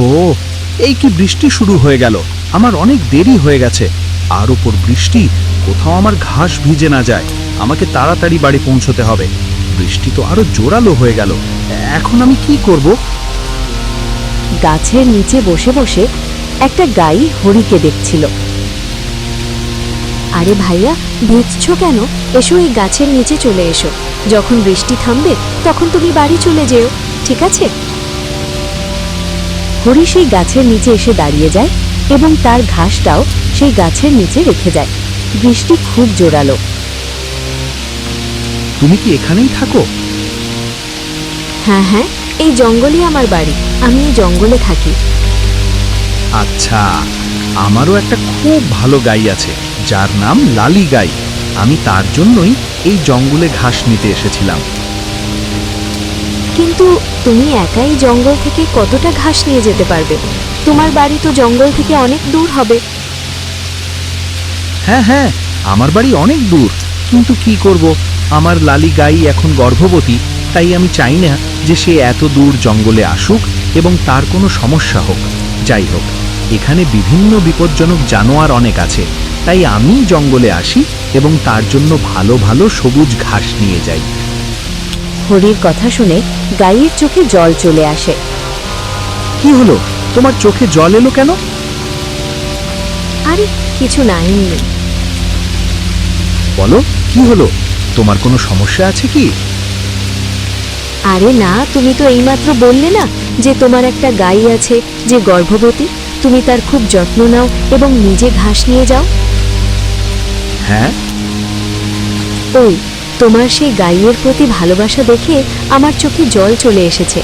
ওহো, এই কি বৃষ্টি শুরু হয়ে গেল! আমার অনেক দেরি হয়ে গেছে। আর ওপর বৃষ্টি, কোথাও আমার ঘাস ভিজে না যায়। আমাকে তাড়াতাড়ি বাড়ি পৌঁছতে হবে। বৃষ্টি তো আরো জোরালো হয়ে গেল। এখন আমি কি করব? গাছের নিচে বসে বসে একটা গাই হরিকে দেখছিল। আরে ভাইয়া, ভিজছো কেন? এসো, এই গাছের নিচে চলে এসো। যখন বৃষ্টি থামবে তখন তুমি বাড়ি চলে যেও, ঠিক আছে? হরি সেই গাছের নিচে এসে দাঁড়িয়ে যায় এবং তার ঘাসটাও সেই গাছের নিচে রেখে যায়। বৃষ্টি খুব জোরালো। তুমি কি এখানেই থাকো? হ্যাঁ হ্যাঁ, এই জঙ্গলই আমার বাড়ি। আমি এই জঙ্গলে থাকি। আচ্ছা, আমারও একটা খুব ভালো গাই আছে, যার নাম লালি গাই। আমি তার জন্যই এই জঙ্গলে ঘাস নিতে এসেছিলাম। কিন্তু তুমি একাই জঙ্গল থেকে কতটা ঘাস নিয়ে যেতে পারবে? তোমার বাড়ি তো জঙ্গল থেকে অনেক দূর হবে। হ্যাঁ হ্যাঁ, আমার বাড়ি অনেক দূর, কিন্তু কি করব, আমার লালি গাই এখন গর্ভবতী। তাই আমি চাই না যে সে এত দূর জঙ্গলে আসুক এবং তার কোনো সমস্যা হোক। যাই হোক, এখানে বিভিন্ন বিপজ্জনক জানোয়ার অনেক আছে, তাই আমি জঙ্গলে আসি এবং তার জন্য ভালো ভালো সবুজ ঘাস নিয়ে যাই। হরির কথা শুনে গাইয়ের চোখে জল চলে আসে। কি হলো, তোমার চোখে জল এলো কেন? আরে কিছু না, এমনি। বলো, কি হলো? তোমার কোনো সমস্যা আছে কি? আরে না, তুমি তো এইমাত্র বললে না যে তোমার একটা গাই আছে যে গর্ভবতী। তুমি তার খুব যত্ন নাও এবং নিজে ঘাস নিয়ে যাও। হ্যাঁ। ওই তোমার সেই গাইয়ের প্রতি ভালোবাসা দেখে আমার চোখে জল চলে এসেছে।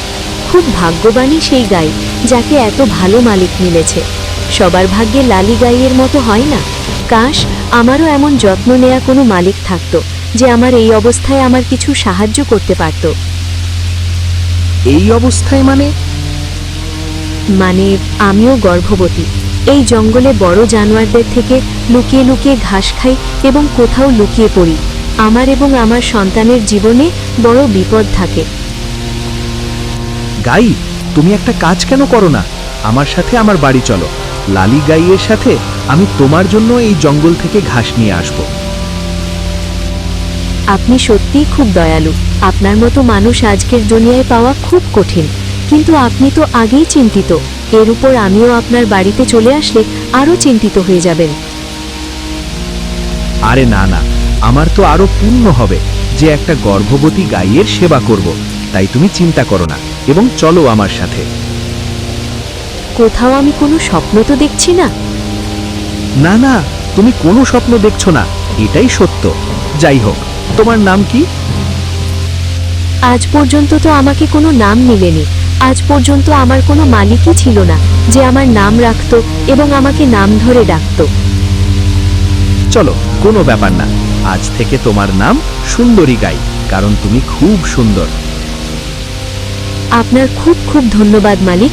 খুব ভাগ্যবানই সেই গাই, যাকে এত ভালো মালিক মিলেছে। সবার ভাগ্যে লালি গাইয়ের মতো হয় না। কাশ আমারও এমন যত্ন নেয়া কোনো মালিক থাকতো, যে আমার এই অবস্থায় আমার কিছু সাহায্য করতে পারত। এই অবস্থায় মানে? মানে আমিও গর্ভবতী। এই জঙ্গলে বড় জানোয়ারদের থেকে লুকিয়ে লুকিয়ে ঘাস খাই এবং কোথাও লুকিয়ে পড়ি। আমার এবং আমার সন্তানের জীবনে বড় বিপদ থাকে। গাই, তুমি একটা কাজ কেন করো না? আমার সাথে আমার বাড়ি চলো। লালি গাইয়ের সাথে আমি তোমার জন্য এই জঙ্গল থেকে ঘাস নিয়ে আসব। আপনি সত্যিই খুব দয়ালু। আপনার মতো মানুষ আজকের দুনিয়ায় পাওয়া খুব কঠিন। কিন্তু আপনি তো আগেই চিন্তিত। এর উপর আমিও আপনার বাড়িতে চলে আসলে আরও চিন্তিত হয়ে যাবেন। আরে না না, আমার তো আরো পূর্ণ হবে যে একটা গর্ভবতী গাইয়ের সেবা করব। তাই তুমি চিন্তা করো না এবং চলো আমার সাথে। কোথাও আমি কোনো স্বপ্ন তো দেখছি না। না না, তুমি কোনো স্বপ্ন দেখছো না, এটাই সত্য। যাই হোক, তোমার নাম কি? আজ পর্যন্ত তো আমাকে কোনো নাম মিলেনি। আজ পর্যন্ত আমার কোনো মালিকই ছিল না যে আমার নাম রাখত এবং আমাকে নাম ধরে ডাকত। চলো, কোনো ব্যাপার না। আজ থেকে তোমার নাম সুন্দরী গাই, কারণ তুমি খুব সুন্দর। আপনার খুব খুব ধন্যবাদ মালিক।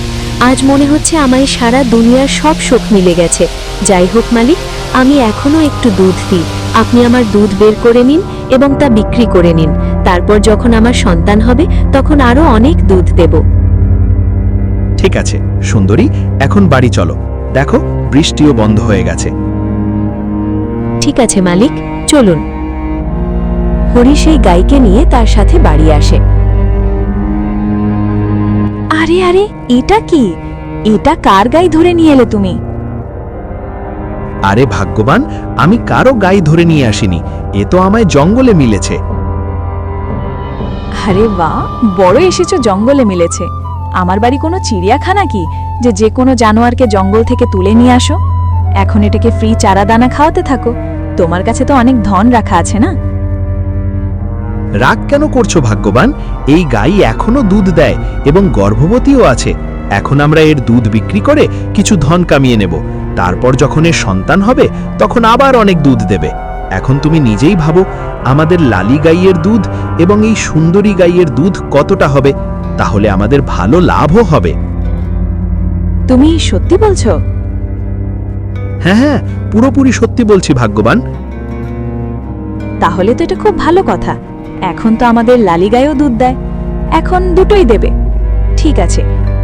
আজ মনে হচ্ছে আমায় সারা দুনিয়ার সব শোক মিলে গেছে। যাই হোক মালিক, আমি এখনো একটু দুধ দিই। আপনি আমার দুধ বের করে নিন এবং তা বিক্রি করে নিন। তারপর যখন আমার সন্তান হবে তখন আরো অনেক দুধ দেব। ঠিক আছে সুন্দরী, এখন বাড়ি চলো। দেখো, বৃষ্টিও বন্ধ হয়ে গেছে। ঠিক আছে মালিক, চলুন। হরি সেই গাইকে নিয়ে তার সাথে বাড়ি আসে। আরে আরে, এটা কি? এটা কার গাই ধরে নিয়ে এলে তুমি? আরে ভাগ্যবান, আমি কারো গাই ধরে নিয়ে আসিনি। এ তো আমায় জঙ্গলে মিলেছে। আরে বাহ, বড় এসেছো, জঙ্গলে মিলেছে। আমার বাড়ি কোনো চিড়িয়াখানা কি যে যে কোনো জানোয়ারকে জঙ্গল থেকে তুলে নিয়ে আসো? এখন এটাকে ফ্রি চারা দানা খাওয়াতে থাকো। তোমার কাছে তো অনেক ধন রাখা আছে না? রাগ কেন করছো ভাগ্যবান? এই গাই এখনো দুধ দেয় এবং গর্ভবতীও আছে। এখন আমরা এর দুধ বিক্রি করে কিছু ধন কামিয়ে নেব। তারপর যখন এর সন্তান হবে তখন আবার অনেক দুধ দেবে। এখন তুমি নিজেই ভাবো, আমাদের লালি গাইয়ের দুধ এবং এই সুন্দরী গাইয়ের দুধ কতটা হবে। তাহলে আমাদের ভালো লাভও হবে। তুমি সত্যি বলছো? হ্যাঁ হ্যাঁ, পুরোপুরি সত্যি বলছি ভাগ্যবান। তাহলে তো এটা খুব ভালো কথা। এখন তো আমাদের লালি গাইও দুধ দেয়, এখন দুটোই দেবে। ঠিক আছে,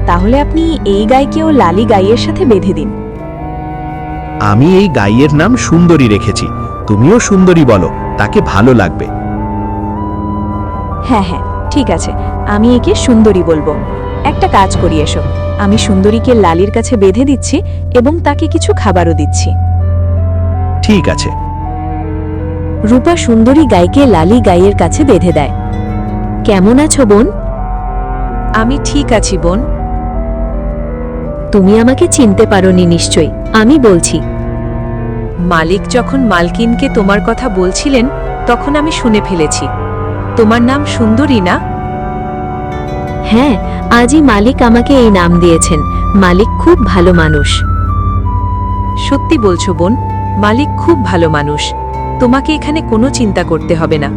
তাহলে আপনি এই গাইকেও লালি গাইয়ের সাথে বেঁধে দিন। আমি এই গাইয়ের নাম সুন্দরী রেখেছি, তুমিও সুন্দরী বলো, তাকে ভালো লাগবে। হ্যাঁ হ্যাঁ, ঠিক আছে, আমি একে সুন্দরী বলবো। একটা কাজ করি, এসো, আমি সুন্দরীকে লালির কাছে বেঁধে দিচ্ছি এবং তাকে কিছু খাবারও দিচ্ছি। ঠিক আছে। রূপা সুন্দরী গাইকে লালি গাইয়ের কাছে বেঁধে দেয়। কেমন আছো বোন? আমি ঠিক আছি বোন। তুমি আমাকে চিনতে পারোনি নিশ্চয়ই, আমি বলছি। মালিক যখন মালকিনকে তোমার কথা বলছিলেন তখন আমি শুনে ফেলেছি। তোমার নাম সুন্দরী না? হ্যাঁ, আজই মালিক আমাকে এই নাম দিয়েছেন। মালিক খুব ভালো মানুষ। সত্যি বলছো বোন, মালিক খুব ভালো মানুষ। তোমাকে এখানে কোনো চিন্তা করতে হবে না।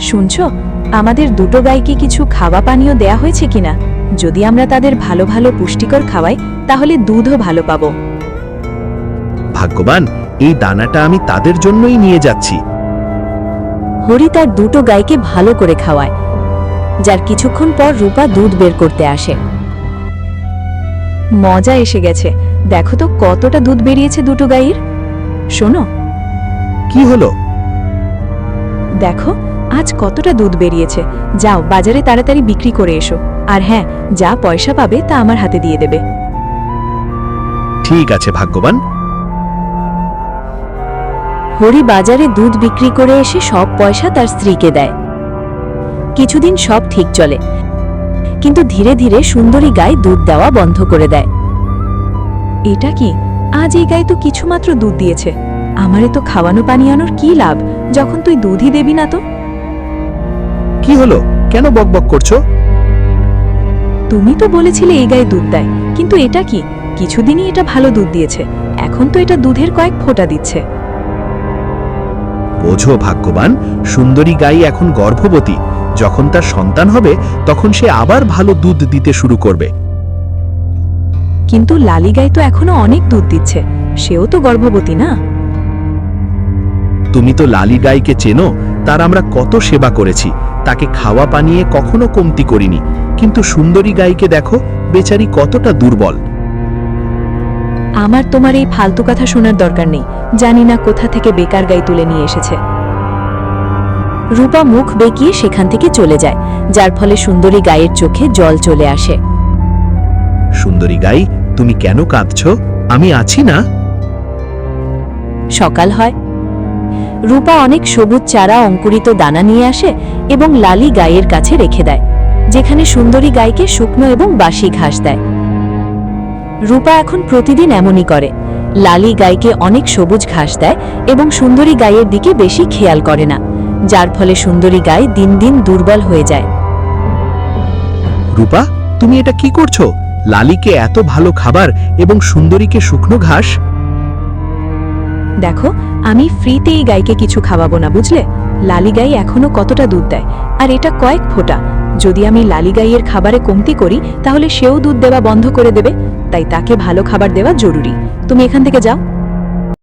শুনছো, আমাদের দুটো গাইকে কিছু খাওয়া পানীয় দেয়া হয়েছে কিনা? যদি আমরা তাদের ভালো ভালো পুষ্টিকর খাওয়াই তাহলে দুধও ভালো পাবো। ভাগ্যবান, এই দানাটা আমি তাদের জন্যই নিয়ে যাচ্ছি। হরি তার দুটো গাইকে ভালো করে খাওয়ায়, যার কিছুক্ষণ পর রূপা দুধ বের করতে আসে। মজা এসে গেছে, দেখো তো কতটা দুধ বেরিয়েছে দুটো গাইয়ের। শোনো, কি হলো? দেখো আজ কতটা দুধ বেরিয়েছে। যাও বাজারে তাড়াতাড়ি বিক্রি করে এসো, আর হ্যাঁ, যা পয়সা পাবে তা আমার হাতে দিয়ে দেবে। ঠিক আছে ভাগ্যবান। হরি বাজারে দুধ বিক্রি করে এসে সব পয়সা তার স্ত্রীকে দেয়। কিছুদিন সব ঠিক চলে, কিন্তু ধীরে ধীরে সুন্দরী গাই দুধ দেওয়া বন্ধ করে দেয়। এটা কি? আজ এই গাই তো কিছুমাত্র দুধ দিয়েছে। আমারে তো খাওয়ানো পানিয়ানোর কি লাভ যখন তুই দুধই দেবি না? তো কি হলো, কেন বকবক করছো? তুমি তো বলেছিলে এই গায়ে দুধ দেয়, কিন্তু এটা কি? কিছুদিনই এটা ভালো দুধ দিয়েছে, এখন তো এটা দুধের কয়েক ফোঁটা দিচ্ছে। বোঝো ভাগ্যবান, সুন্দরী গাই এখন গর্ভবতী। যখন তার সন্তান হবে তখন সে আবার ভালো দুধ দিতে শুরু করবে। কিন্তু লালি গাই তো এখনো অনেক দুধ দিচ্ছে, সেও তো গর্ভবতী না? তুমি তো লালি গাইকে চেনো, তার আমরা কত সেবা করেছি, তাকে খাওয়া পানিয়ে কখনো কমতি করিনি। কিন্তু সুন্দরী গাইকে দেখো, বেচারি কতটা দুর্বল। আমার তোমার এই ফালতু কথা শোনার দরকার নেই। জানি না কোথা থেকে বেকার গাই তুলে নিয়ে এসেছে। রূপা মুখ বেঁকিয়ে সেখান থেকে চলে যায়, যার ফলে সুন্দরী গাইয়ের চোখে জল চলে আসে। সুন্দরী গাই, তুমি কেন কাঁদছো? আমি আছি না? সকাল হয়। রূপা অনেক সবুজ চারা অঙ্কুরিত দানা নিয়ে আসে এবং লালি গাইয়ের কাছে রেখে দেয়, যেখানে সুন্দরী গাইকে শুকনো এবং বাসি ঘাস দেয়। রূপা এখন প্রতিদিন এমনই করে, লালি গাইকে অনেক সবুজ ঘাস দেয় এবং সুন্দরী গাইয়ের দিকে বেশি খেয়াল করে না, যার ফলে সুন্দরী গাই দিন দিন দুর্বল হয়ে যায়। রূপা, তুমি এটা কি করছো? লালিকে এত ভালো খাবার এবং সুন্দরীকে শুকনো ঘাস? দেখো, আমি ফ্রিতে এই গাইকে কিছু খাওয়াবো না, বুঝলে? লালি গাই এখনো কতটা দুধ দেয়, আর এটা কয়েক ফোঁটা। যদি আমি লালি গাইয়ের খাবারে কমতি করি তাহলে সেও দুধ দেওয়া বন্ধ করে দেবে, তাই তাকে ভালো খাবার দেওয়া জরুরি। তুমি এখান থেকে যাও,